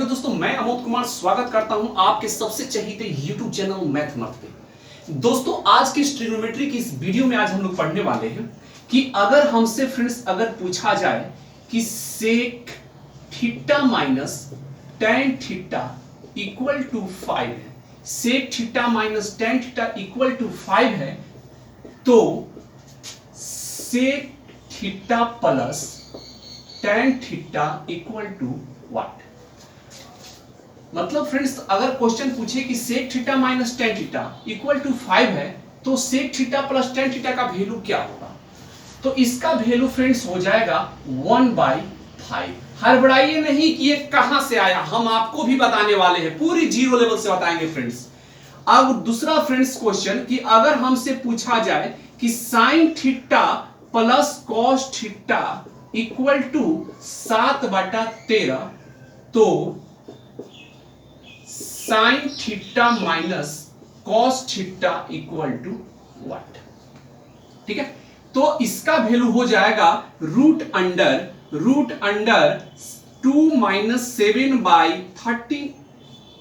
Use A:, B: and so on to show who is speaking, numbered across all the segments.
A: दोस्तों, मैं अमोद कुमार स्वागत करता हूं आपके सबसे चहीते YouTube चैनल मैथ मत पे। दोस्तों, आज की ट्रिग्नोमेट्री की इस वीडियो में आज हम लोग पढ़ने वाले हैं कि अगर हमसे फ्रेंड्स अगर पूछा जाए कि sec theta minus tan theta equal to 5 है, sec theta minus tan theta equal to 5 है, तो sec theta plus tan theta equal to what. मतलब फ्रेंड्स, अगर क्वेश्चन पूछे कि sec theta minus tan theta equal to 5 है, तो sec theta plus tan theta का वैल्यू क्या होगा? तो इसका वैल्यू फ्रेंड्स हो जाएगा 1/5। हड़बड़ाइए नहीं कि ये कहां से आया, हम आपको भी बताने वाले हैं, पूरी जीरो लेवल से बताएंगे फ्रेंड्स। अब दूसरा फ्रेंड्स क्वेश्चन कि अगर हमसे पूछा जाए कि sine theta plus cos theta equal to 7/13, तो sine theta minus cos theta equal to what. ठीक है, तो इसका वैल्यू हो जाएगा रूट अंडर 2 माइनस 7/30,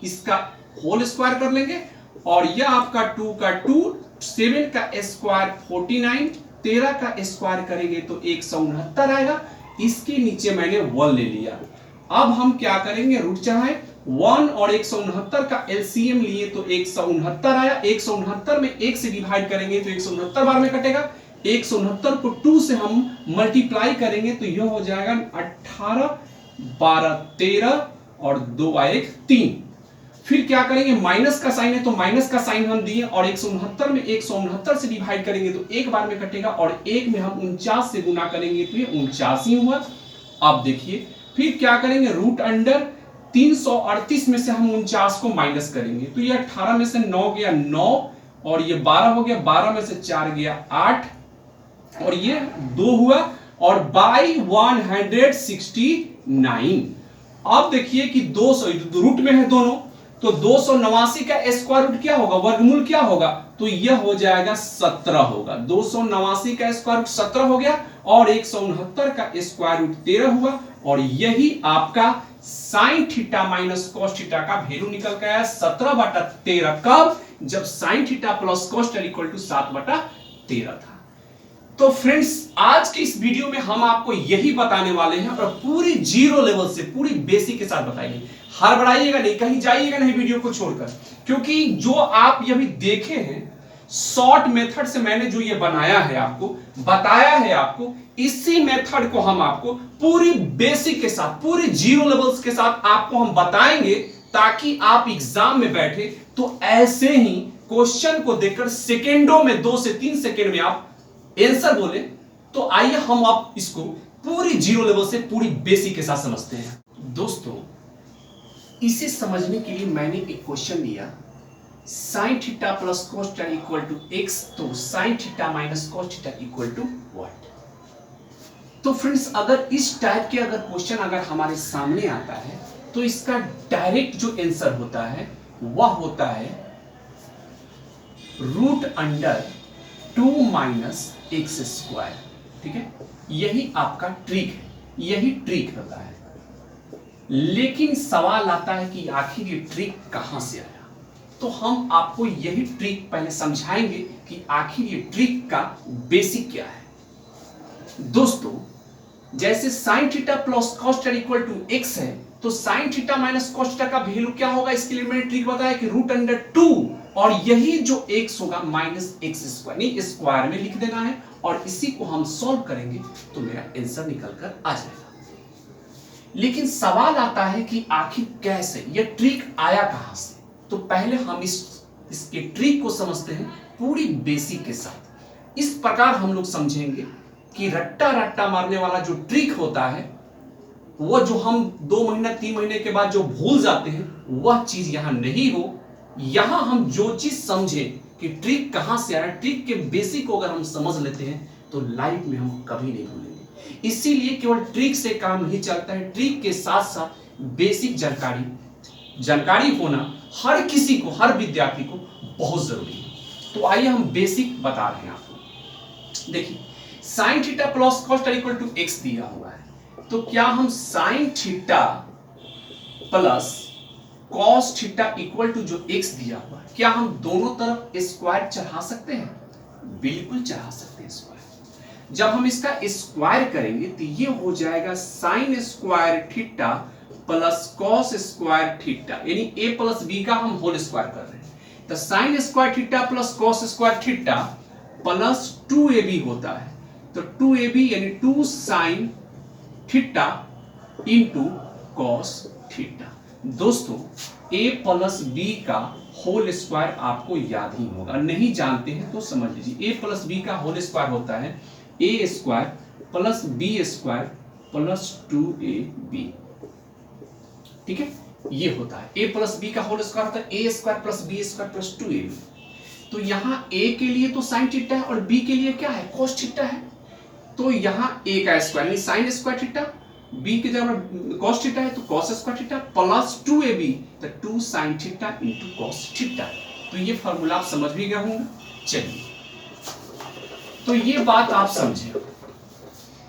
A: इसका होल स्क्वायर कर लेंगे, और यह आपका 2 का 2, 7 का स्क्वायर 49, 13 का स्क्वायर करेंगे तो 169 आएगा। इसके नीचे मैंने 1 ले लिया। अब हम क्या करेंगे, रूट चढ़ाएं, 1 और 169 का एलसीएम लिए तो 169 आया। 169 में 1 से डिवाइड करेंगे तो 169 बार में कटेगा। 169 को 2 से हम मल्टीप्लाई करेंगे तो यह हो जाएगा 18, 12, 13 और 2 1 3। फिर क्या करेंगे, माइनस का साइन है तो माइनस का साइन हम दिए, और 169 में 169 से डिवाइड करेंगे तो एक बार में कटेगा, और एक में हम 49 से गुना करेंगे तो ये 49 ही हुआ। अब देखिए फिर क्या करेंगे, रूट अंडर 338 में से हम 49 को माइनस करेंगे तो ये 18 में से 9 गया 9, और ये 12 हो गया, 12 में से 4 गया 8, और ये 2 हुआ, और बाई 169। अब देखिए कि 200 रूट में है दोनों, तो 289 का स्क्वायर रूट क्या होगा, वर्गमूल क्या होगा, तो यह हो जाएगा 17 होगा। 289 का स्क्वायर रूट 17 हो गया, और 169 का स्क्वायर रूट 13 हुआ, और यही आपका sine theta minus cos theta का वैल्यू निकल के आया 17/13। कब? जब sine theta plus cos theta equal to 7/13 था। तो फ्रेंड्स, आज के इस वीडियो में हम आपको यही बताने वाले हैं, और पूरी जीरो लेवल से पूरी बेसिक के साथ बताएंगे। हड़बड़ाइएगा नहीं, कहीं जाइएगा नहीं वीडियो को छोड़कर, क्योंकि जो आप ये भी देखे हैं शॉर्ट मेथड से मैंने जो ये बनाया है, आपको बताया है, आपको इसी मेथड को हम आपको पूरी बेसिक के साथ, पूरी जीरो लेवल्स के साथ आपको हम बताएंगे, ताकि आप एग्जाम में बैठे तो ऐसे ही क्वेश्चन को देखकर सेकेंडों में 2 से 3 सेकेंड में आप आंसर बोले। तो आइए हम आप इसको पूरी जीरो लेवल से पूरी बेसिक के साथ समझते हैं। दोस्तों, इसे समझने के लिए मैंने एक क्वेश्चन दिया, sine theta plus cos theta equal to x, तो sine theta minus cos theta equal to what. तो फ्रेंड्स, अगर इस टाइप के अगर क्वेश्चन अगर हमारे सामने आता है, तो इसका डायरेक्ट जो आंसर होता है वह होता है root under 2 minus x square. ठीक है, यही आपका ट्रिक है, यही ट्रिक होता है। लेकिन सवाल आता है कि आखिर ये ट्रिक कहां से आया, तो हम आपको यही ट्रिक पहले समझाएंगे कि आखिर ये ट्रिक का बेसिक क्या है। दोस्तों, जैसे sine theta plus cos theta equal to x है, तो sine theta minus cos theta का वैल्यू क्या होगा, इसके लिए मैंने ट्रिक बताया कि रूट अंडर 2, और यही जो x होगा माइनस एक्स स्क्वायर, नहीं स्क्वायर में लिख देना है, और इसी को हम सॉल्व करेंगे तो मेरा आंसर निकल कर आ जाएगा। लेकिन सवाल आता है कि आखिर कैसे ये ट्रिक आया कहां से। तो पहले हम इसके ट्रिक को समझते हैं पूरी बेसिक के साथ। इस प्रकार हम लोग समझेंगे कि रट्टा रट्टा मारने वाला जो ट्रिक होता है, वो जो हम 2 महीना 3 महीने के बाद जो भूल जाते हैं, वह चीज यहां नहीं हो। यहां हम जो चीज समझे कि ट्रिक कहां से आया, ट्रिक के बेसिक को अगर हम समझ लेते हैं तो लाइफ में हम कभी नहीं भूलेंगे। इसीलिए केवल ट्रिक से काम नहीं चलता है, ट्रिक के साथ साथ बेसिक जानकारी होना हर किसी को, हर विद्यार्थी को बहुत जरूरी है। तो आइए हम बेसिक बता रहे हैं आपको। देखिए, sine theta plus cos theta equal to x दिया हुआ है, तो क्या हम sine theta plus cos theta equal to जो x दिया हुआ है, क्या हम दोनों तरफ स्क्वायर चढ़ा सकते हैं? बिल्कुल चढ़ा सकते हैं स्क्वायर। जब हम इसका स्क्वायर करेंगे तो ये हो जाएगा sine square theta plus cos square theta, यानी a प्लस बी का हम होल स्क्वायर कर रहे हैं। तो sign square theta plus cos square theta plus 2ab होता है। तो 2ab यानी 2 sine theta into cos theta. दोस्तों a प्लस बी का होल स्क्वायर आपको याद ही होगा, नहीं जानते हैं तो समझ लीजिए। a प्लस बी का होल स्क्वायर होता है a square plus b square plus 2ab। ठीक है, ये होता है a प्लस बी का होल स्क्वायर होता है a square plus b square plus 2ab। तो यहाँ a के लिए तो साइन थीटा है और b के लिए क्या है? कॉस थीटा है। तो यहाँ a का स्क्वायर यानी साइन स्क्वायर थीटा, b की जगह कॉस थीटा है तो cos square theta plus 2ab, तो 2 sine theta into cos theta. तो ये फॉर्मूला आप समझ भी गए होंगे। चलिए, तो ये बात आप समझे।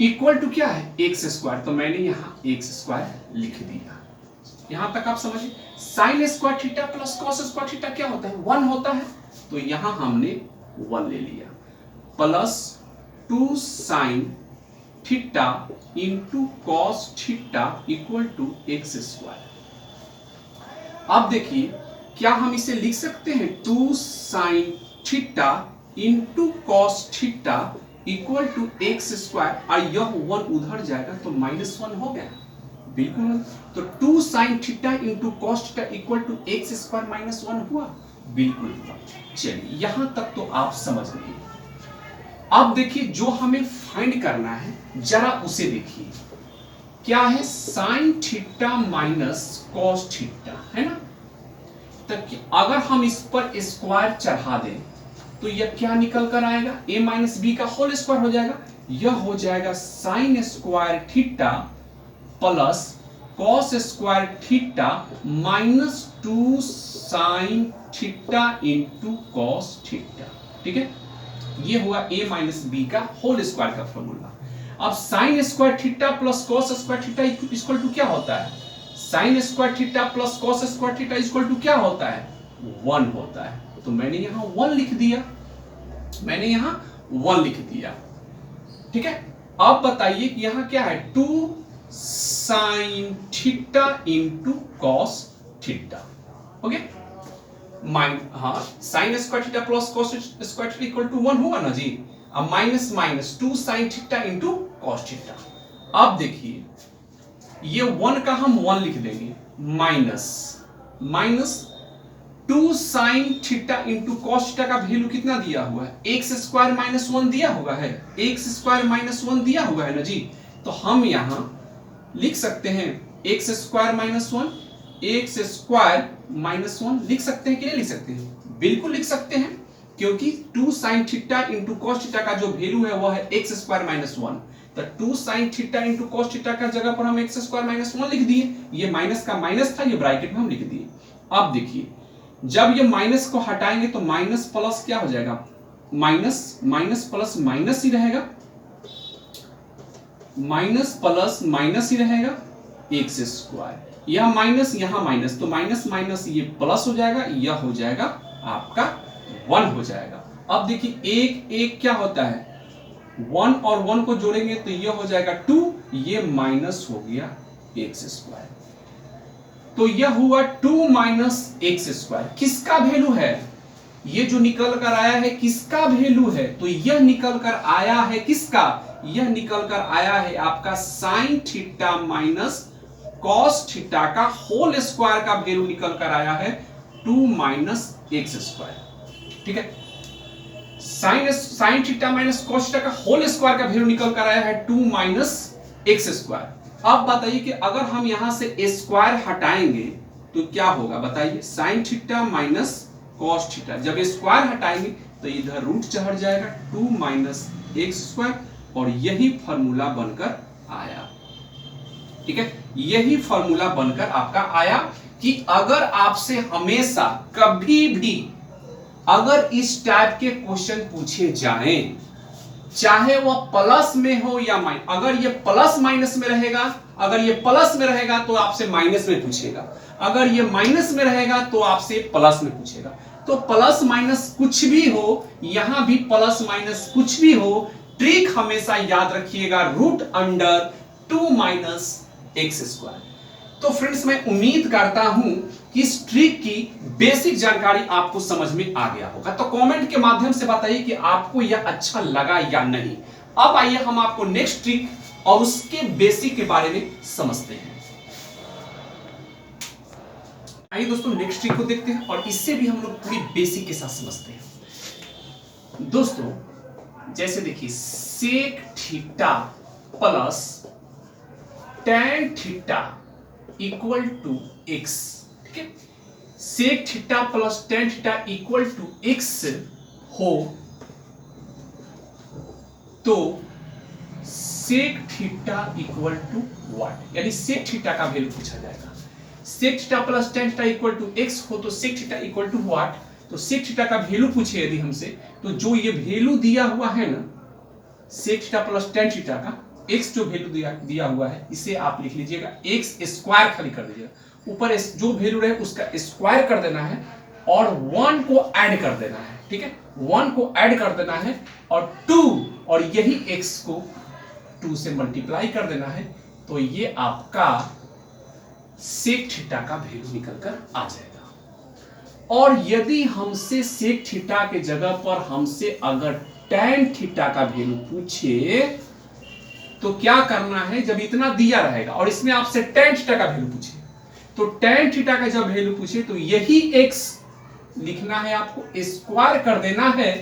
A: इक्वल टू क्या है? एक्स स्क्वायर, तो मैंने यहाँ एक्स स्क्वायर लिख दिया। यहां तक आप समझिए। Sign square theta plus cos square theta क्या होता है? 1 होता है। तो यहां हमने 1 ले लिया plus 2 sine theta into cos theta equal to x square. अब देखिए, क्या हम इसे लिख सकते हैं 2 sine theta into cos theta equal to x square, और यह 1 उधर जाएगा तो -1 हो गया। बिल्कुल। तो 2 sine theta into cos theta equal to x square -1 हुआ। बिल्कुल हुआ। चलिए, यहां तक तो आप समझ गए। अब देखिए, जो हमें फाइंड करना है जरा उसे देखिए। क्या है? Sign theta minus cos theta, है ना। तो अगर हम इस पर स्क्वायर चढ़ा दें तो यह क्या निकल कर आएगा? a माइनस बी का होल स्क्वायर हो जाएगा। यह हो जाएगा sine square theta plus cos square theta minus 2 sine theta into cos theta. ठीक है, ये हुआ a माइनस बी का होल स्क्वायर का फॉर्मूला। अब sine square theta plus cos square theta equal to क्या होता है? Sine square theta plus cos square theta equal to क्या होता है? 1 होता है। तो मैंने यहां 1 लिख दिया, मैंने यहां 1 लिख दिया। ठीक है, अब बताइए कि यहां क्या है? 2 sine theta into cos theta. Okay, हाँ, sine square theta plus cos square theta equal to 1 हुआ ना जी। अब minus minus 2 sine theta into cos theta. अब देखिए, ये 1 का हम 1 लिख देंगे, minus 2 sine theta into cos theta का वैल्यू कितना दिया हुआ है? एक्स स्क्वायर -1 दिया हुआ है, एक्स स्क्वायर -1 दिया हुआ है ना जी। तो हम यहां लिख सकते हैं एक्स स्क्वायर -1, एक्स स्क्वायर -1 लिख सकते हैं कि नहीं लिख सकते हैं? बिल्कुल लिख सकते हैं, क्योंकि 2 sine theta into cos theta का जो वैल्यू है वो है एक्स स्क्वायर -1। तो 2 sine theta into cos theta का जगह पर हम एक्स स्क्वायर -1 लिख दिए। ये माइनस का माइनस था, ये ब्रैकेट में हम लिख दिए। अब देखिए, जब ये माइनस को हटाएंगे तो माइनस प्लस क्या हो जाएगा? माइनस प्लस माइनस ही रहेगा, माइनस प्लस माइनस ही रहेगा, एक्स स्क्वायर। यह माइनस, यहां माइनस, तो माइनस माइनस ये प्लस हो जाएगा, यह हो जाएगा आपका 1 हो जाएगा। अब देखिए, एक एक क्या होता है? 1 और 1 को जोड़ेंगे तो यह हो जाएगा 2, ये माइनस हो गया एक्स स्क्वायर। तो यह हुआ 2 माइनस एक्स स्क्वायर। किसका वैल्यू है? ये जो निकल कर आया है किसका वैल्यू है? तो यह निकल कर आया है किसका? यह निकल कर आया है आपका sine theta minus cos theta का होल स्क्वायर का वैल्यू निकल कर आया है 2 माइनस एक्स स्क्वायर। ठीक है, sign theta minus cos theta का होल स्क्वायर का वैल्यू निकल कर आया है 2 माइनस एक्स स्क्वायर। अब बताइए कि अगर हम यहां से स्क्वायर हटाएंगे तो क्या होगा? बताइए, sign theta minus cos theta, जब स्क्वायर हटाएंगे तो इधर रूट चढ़ जाएगा 2 माइनस एक्स स्क्वायर, और यही फॉर्मूला बनकर आया। ठीक है, यही फॉर्मूला बनकर आपका आया कि अगर आपसे हमेशा कभी भी अगर इस टाइप के क्वेश्चन पूछे जाएं, चाहे वह प्लस में हो या माइनस, अगर ये प्लस माइनस में रहेगा अगर ये प्लस में रहेगा तो आपसे माइनस में पूछेगा, अगर ये माइनस में रहेगा तो आपसे प्लस में पूछेगा। तो प्लस माइनस कुछ भी हो, यहां भी प्लस माइनस कुछ भी हो, ट्रिक हमेशा याद रखिएगा root under 2 minus x square. तो फ्रेंड्स मैं उम्मीद करता हूं कि इस ट्रिक की बेसिक जानकारी आपको समझ में आ गया होगा। तो कमेंट के माध्यम से बताइए कि आपको यह अच्छा लगा या नहीं। अब आइए हम आपको नेक्स्ट ट्रिक और उसके बेसिक के बारे में समझते हैं। आइए दोस्तों नेक्स्ट ट्रिक को देखते हैं और इससे भी हम लोग पूरी बेसिक के साथ समझते हैं। दोस्तों जैसे देखिए sec theta plus tan theta equal to x, ठीक है। Sec theta plus tan theta equal to x हो तो sec theta equal to what, यानी सेक थीटा का वैल्यू पूछा जाएगा। Sec theta plus tan theta equal to x हो तो sec theta equal to what, तो सेक थीटा का वैल्यू पूछे यदि हमसे, तो जो ये वैल्यू दिया हुआ है ना sec theta plus tan theta का x जो वैल्यू दिया हुआ है इसे आप लिख लीजिएगा x स्क्वायर खाली कर दीजिएगा, ऊपर जो वैल्यू रहे उसका स्क्वायर कर देना है और 1 को ऐड कर देना है, ठीक है। 1 को ऐड कर देना है और 2 और यही x को 2 से मल्टीप्लाई कर देना है, तो ये आपका सेक थीटा का वैल्यू निकल कर आ जाएगा। और यदि हमसे सेक थीटा के जगह पर हमसे अगर tan थीटा का वैल्यू पूछे तो क्या करना है, जब इतना दिया रहेगा और इसमें आपसे tan थीटा का वैल्यू पूछे, तो tan थीटा का जब वैल्यू पूछे तो यही x लिखना है, आपको स्क्वायर कर देना है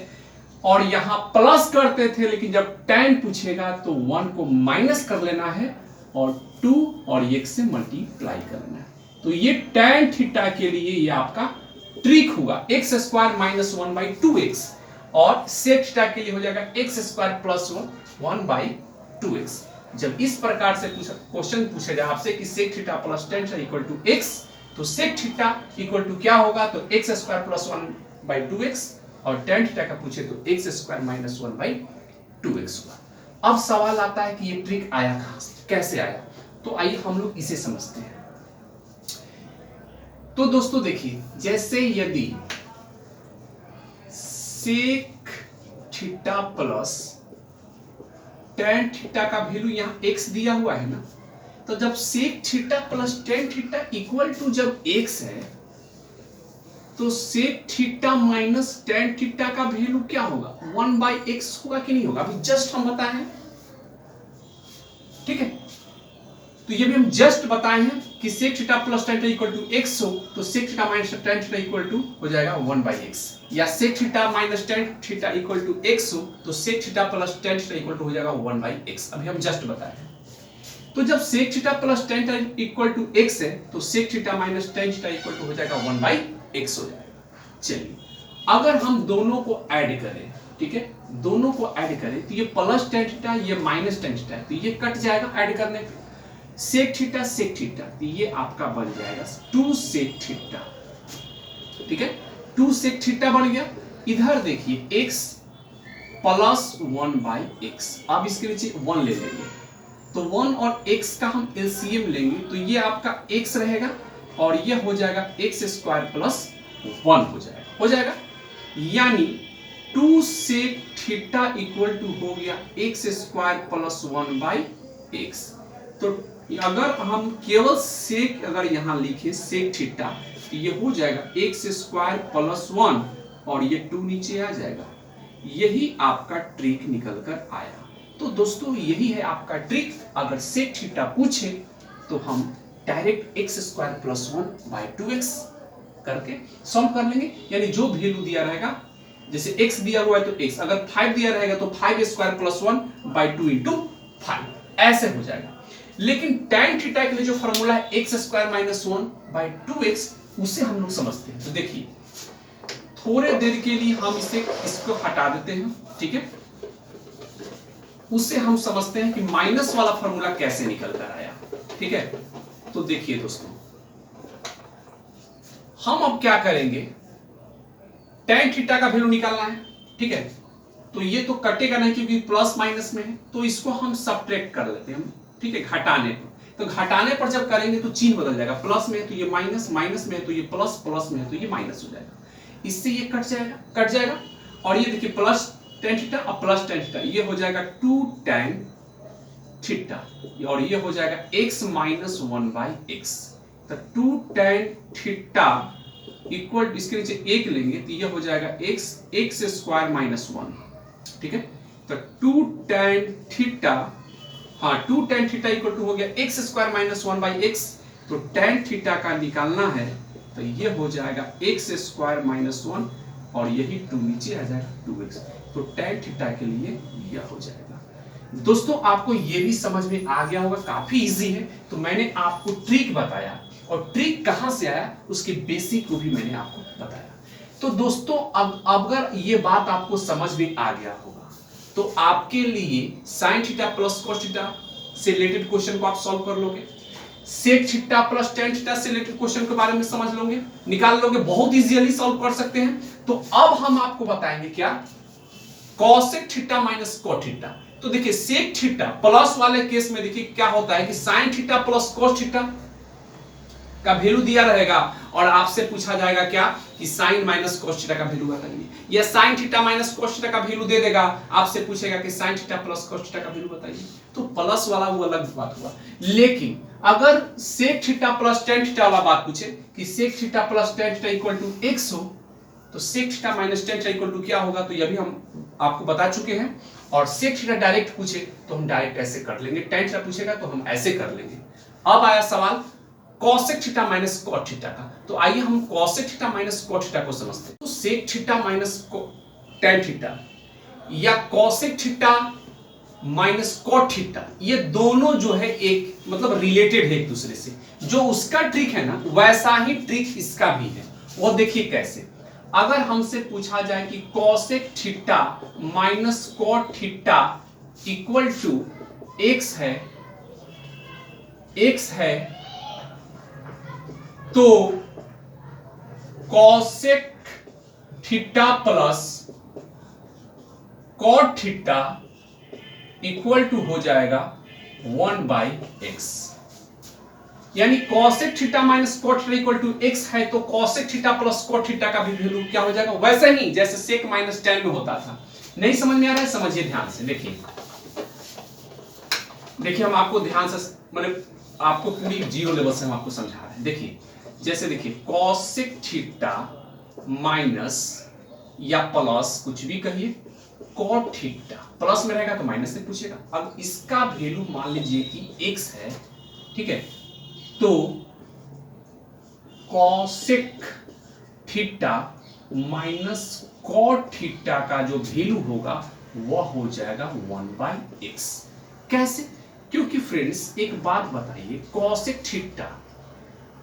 A: और यहां प्लस करते थे लेकिन जब tan पूछेगा तो 1 को माइनस कर लेना है और 2 और x से मल्टीप्लाई करना है। तो ये tan थीटा के लिए ये आपका ट्रिक होगा, x square minus 1 by 2x, और सेक थीटा के लिए हो जाएगा x square plus 1 by 2x। जब इस प्रकार से क्वेश्चन पूछे जाए आपसे कि sec theta plus tan theta equal to x, तो सेक थीटा इक्वल टू क्या होगा, तो x square plus 1 by 2x, और tan थीटा का पूछे तो x square minus 1 by 2x होगा। अब सवाल आता है कि ये ट्रिक आया कहां से, कैसे आया, तो आइए हम लोग इसे समझते हैं। तो दोस्तों देखिए जैसे यदि sec theta plus tan theta का वैल्यू यहाँ x दिया हुआ है ना, तो जब sec theta plus tan theta equal to जब x है तो sec theta minus tan theta का वैल्यू क्या होगा, 1 बाई x होगा कि नहीं होगा, अभी जस्ट हम बताए हैं, ठीक है। तो ये भी हम जस्ट बताए हैं कि sec theta plus tan theta equal to x हो तो sec theta minus tan theta equal to हो जाएगा 1 बाई x, या sec theta minus tan theta equal to x हो तो sec theta plus tan theta equal to हो जाएगा 1 by x, अभी हम जस्ट बताए हैं। तो जब sec theta plus tan theta equal to x है तो sec theta minus tan theta equal to हो जाएगा 1 बाई x हो जाएगा। चलिए अगर हम दोनों को ऐड करें, ठीक है, दोनों को ऐड करें तो ये प्लस tan थीटा ये माइनस tan थीटा, तो ये कट जाएगा ऐड करने पे, सेक थीटा सेक थीटा, तो ये आपका बन जाएगा 2 सेक थीटा, ठीक है, 2 सेक थीटा बन गया। इधर देखिए x प्लस 1 बाई x, अब इसके नीचे 1 ले लेंगे तो 1 और x का हम एलसीएम लेंगे तो ये आपका x रहेगा और ये हो जाएगा x स्क्वायर प्लस 1 हो जाएगा, यानी 2 सेक थीटा इक्वल टू हो गया x square plus 1 by x। तो अगर हम केवल सेक अगर यहां लिखे सेक थीटा तो ये हो जाएगा x स्क्वायर प्लस 1 और ये 2 नीचे आ जाएगा, यही आपका ट्रिक निकल कर आया। तो दोस्तों यही है आपका ट्रिक, अगर सेक थीटा पूछे तो हम direct x square plus 1 by 2x करके सॉल्व कर लेंगे, यानी जो वैल्यू दिया रहेगा, जैसे x दिया हुआ है तो x, अगर 5 दिया रहेगा तो 5 स्क्वायर प्लस 1 बाई 2 इंटू 5, ऐसे हो जाएगा। लेकिन tan थीटा के लिए जो फॉर्मूला है x square minus 1 by 2x, उसे हम लोग समझते हैं। तो देखिए थोड़े देर के लिए हम इसको हटा देते हैं, ठीक है, उससे हम समझते हैं कि माइनस वाला फॉर्मूला कैसे निकल कर आया, ठीक है। तो देखिए दोस्तों हम अब क्या करेंगे, tan थीटा का वैल्यू निकालना है, ठीक है, तो ये तो कटेगा नहीं क्योंकि प्लस माइनस में है, तो इसको हम सब्ट्रैक्ट कर लेते हैं, ठीक है, घटाने पर, तो घटाने पर जब करेंगे तो चिन्ह बदल जाएगा, प्लस में है तो ये माइनस, माइनस में है तो ये प्लस, प्लस में है तो ये माइनस हो जाएगा, इससे ये कट जाएगा। और ये देखिए प्लस tan थीटा और प्लस tan थीटा, ये हो जाएगा 2 tan थीटा, और ये हो जाएगा x माइनस 1/x। तो 2 tan थीटा इक्वल, इसके नीचे एक लेंगे तो ये हो जाएगा x स्क्वायर माइनस 1, ठीक है। तो 2 tan थीटा, हाँ 2 tan थीटा इक्वल टू हो गया x स्क्वायर माइनस 1/x। तो tan थीटा का निकालना है तो ये हो जाएगा x स्क्वायर माइनस 1, और यही 2 नीचे आ जाएगा 2x। तो tan थीटा के लिए यह हो जाएगा। दोस्तों आपको ये भी समझ में आ गया होगा, काफी इजी है। तो मैंने आपको ट्रिक बताया, और ट्रिक कहां से आया उसके बेसिक को भी मैंने आपको बताया। तो दोस्तों अब अगर ये बात आपको समझ में आ गया होगा तो आपके लिए sin theta plus cos theta से रिलेटेड क्वेश्चन को आप सॉल्व कर लोगे, sec theta plus tan theta से रिलेटेड क्वेश्चन के बारे में समझ लोगे, निकाल लोगे, बहुत इजीली सॉल्व कर सकते हैं। तो अब हम आपको बताएंगे क्या, cosec theta minus cot theta. तो देखिए sec थीटा प्लस वाले केस में देखिए क्या होता है कि sin theta plus cos theta का वैल्यू दिया रहेगा, और आपसे पूछा जाएगा क्या कि sin माइनस cos थीटा का वैल्यू बताइए, या sin theta minus cos theta का वैल्यू दे देगा, आपसे पूछेगा कि sin theta plus cos theta का वैल्यू बताइए। तो प्लस वाला वो अलग बात हुआ। लेकिन अगर sec theta plus tan theta वाला बात पूछे कि sec theta plus tan theta equal to x हो, तो sec theta minus tan theta equal to क्या होगा, तो ये भी हम आपको बता चुके हैं। और sec थीटा डायरेक्ट पूछे तो हम डायरेक्ट ऐसे कर लेंगे, tan थीटा पूछेगा तो हम ऐसे कर लेंगे। अब आया सवाल cosec theta minus cot theta का। तो आइए हम cosec theta minus cot theta को समझते हैं। तो sec theta minus tan theta या cosec theta minus cot theta, ये दोनों जो है एक मतलब रिलेटेड है एक दूसरे से। जो उसका ट्रिक है ना वैसा ही ट्रिक इसका भी है। वो देखिए कैसे, अगर हमसे पूछा जाए कि cosec theta minus cot theta equal to x है, तो cosec theta plus cot theta equal to हो जाएगा 1/x। यानी cosec theta minus cot theta equal to x है, तो cosec theta plus cot theta का भी वैल्यू क्या हो जाएगा, वैसे ही जैसे sec माइनस tan में होता था। नहीं समझ में आ रहा है, समझिए ध्यान से। देखिए हम आपको ध्यान से मतलब आपको पूरी जीरो लेवल से हम आपको समझा रहे हैं। देखिए जैसे देखिए cosec थीटा माइनस या प्लस कुछ भी कहिए cot थीटा, प्लस में रहेगा तो माइनस से पूछेगा। अब इसका वैल्यू मान लीजिए कि x है, ठीक है, तो cosec theta minus cot theta का जो वैल्यू होगा वह हो जाएगा 1/x। कैसे? क्योंकि फ्रेंड्स एक बात बताइए, cosec थीटा,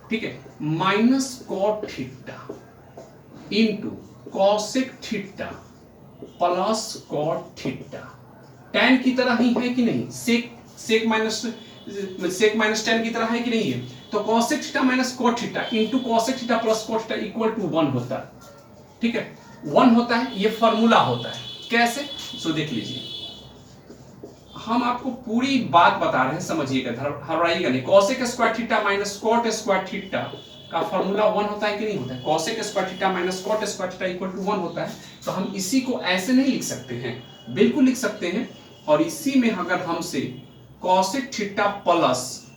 A: ठीक है, minus cot theta into cosec theta plus cot theta tan की तरह ही है कि नहीं, sec माइनस tan की तरह है कि नहीं है। तो cosec theta minus cot theta into cosec theta plus cot theta equal to 1 होता है, ठीक है, 1 होता है। ये फॉर्मूला होता है। कैसे? सो देख लीजिए, हम आपको पूरी बात बता रहे हैं, समझिएगा, घबराइएगा नहीं। cosec square theta minus cot square theta का फॉर्मूला 1 होता है कि नहीं होता है। cosec square theta minus cot square theta equal to 1 होता है। तो हम इसी को ऐसे नहीं लिख सकते हैं, बिल्कुल लिख सकते हैं। और इसी में अगर हमसे cosec theta plus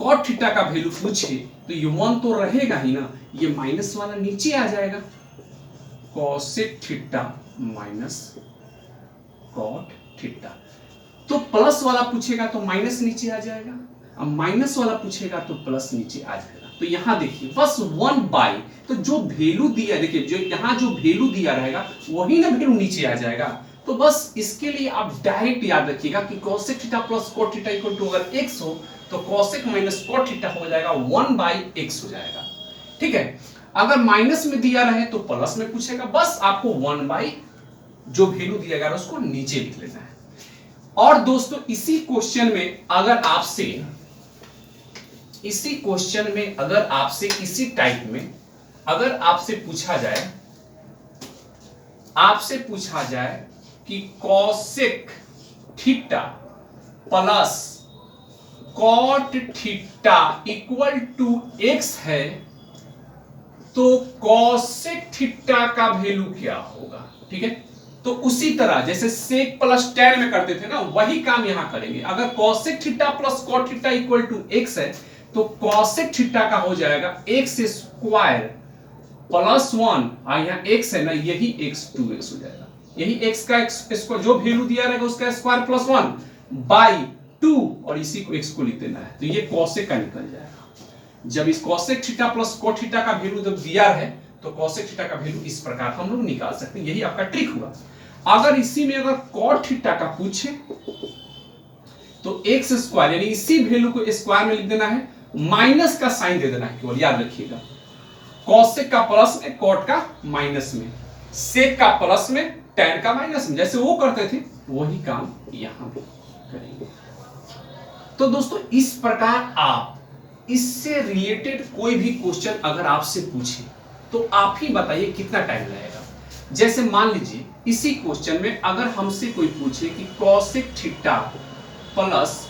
A: cot theta का वैल्यू पूछे तो ये 1 तो रहेगा ही ना, ये माइनस वाला नीचे आ जाएगा, cosec theta minus cot theta. तो प्लस वाला पूछेगा तो माइनस नीचे आ जाएगा, अब माइनस वाला पूछेगा तो प्लस नीचे आ जाएगा। तो यहां देखिए बस 1/, तो जो वैल्यू दिया, देखिए जो यहां जो वैल्यू दिया रहेगा वही ना वैल्यू नीचे आ जाएगा। तो बस इसके लिए आप डायरेक्ट याद रखिएगा कि cosec theta plus cot theta equal to अगर x हो तो cosec माइनस cot थीटा हो जाएगा 1/x हो जाएगा, ठीक है। अगर माइनस में दिया रहे तो प्लस में पूछेगा, बस आपको 1/, जो वैल्यू दिया गया उसको नीचे लिख लेना है। और दोस्तों इसी क्वेश्चन में अगर आपसे इसी टाइप में अगर आपसे पूछा जाए कि cosec theta plus cot theta equal to x है तो कॉसेक थीटा का वैल्यू क्या होगा। ठीक है, तो उसी तरह जैसे सेक प्लस टेन में करते थे ना, वही काम यहां करेंगे। अगर cosec theta plus cot theta equal to x है तो कॉसेक थीटा का हो जाएगा एक्स स्क्वायर प्लस 1, और यहाँ एक्स है ना, यही एक्स 2x हो जाएगा। यही एक्स का स्क्वायर जो वैल्यू दिया रहेगा उसका स्क्वायर प्लस 1 बाई 2, और इसी को एक्स को लिख देना है, तो ये कॉसेक का निकल जाएगा। जब इस cosec theta plus cot theta का वैल्यू जब दिया है तो कॉसेक थीटा का वैल्यू इस प्रकार हम लोग निकाल सकते हैं। यही आपका ट्रिक हुआ। अगर इसी में अगर कॉट थीटा का पूछे तो एक्स स्क्वायर यानी इसी वैल्यू को स्क्वायर में लिख देना है, माइनस का साइन दे देना है केवल, याद रखिएगा। कॉसेक का प्लस में, कॉट का माइनस में, सेक का प्लस में, टैन का माइनस में, जैसे वो करते थे वही काम यहां भी करेंगे। तो दोस्तों इस प्रकार आप इससे रिलेटेड कोई भी क्वेश्चन अगर आपसे पूछे तो आप ही बताइए कितना टाइम लगेगा। जैसे मान लीजिए इसी क्वेश्चन में अगर हमसे कोई पूछे कि cosec theta plus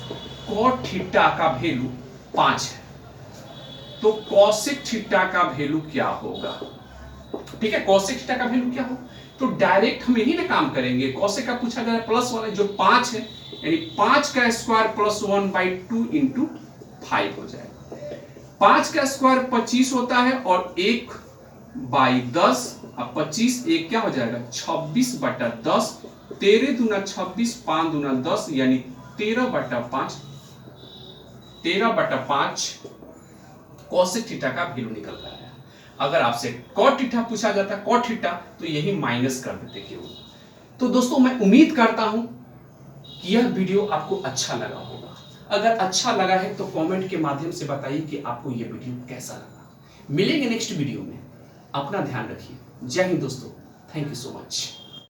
A: cot theta का वैल्यू 5 है तो कॉसेक थीटा का वैल्यू क्या होगा। ठीक है, कॉसेक थीटा का वैल्यू क्या होगा, तो डायरेक्ट हम यही ना काम करेंगे। कॉसेक का पूछा गया प्लस 1 है, जो 5 है, यानी 5 का स्क्वायर प्लस 1/2 इंटू 5 हो जाएगा। 5 का स्क्वायर 25 होता है और 1/10, अब 25 एक क्या हो जाएगा 26/10, 13 दूना 26, 5 दूना 10, यानी 13/5 कॉसेक थीटा का वैल्यू निकल कर आया। अगर आपसे कॉट थीटा पूछा जाता कॉट थीटा तो यही माइनस कर देते केवल। तो दोस्तों मैं उम्मीद करता हूं कि यह वीडियो आपको अच्छा लगा होगा। अगर अच्छा लगा है तो कमेंट के माध्यम से बताइए कि आपको यह वीडियो कैसा लगा। मिलेंगे नेक्स्ट वीडियो में, अपना ध्यान रखिए। जय हिंद दोस्तों, थैंक यू सो मच।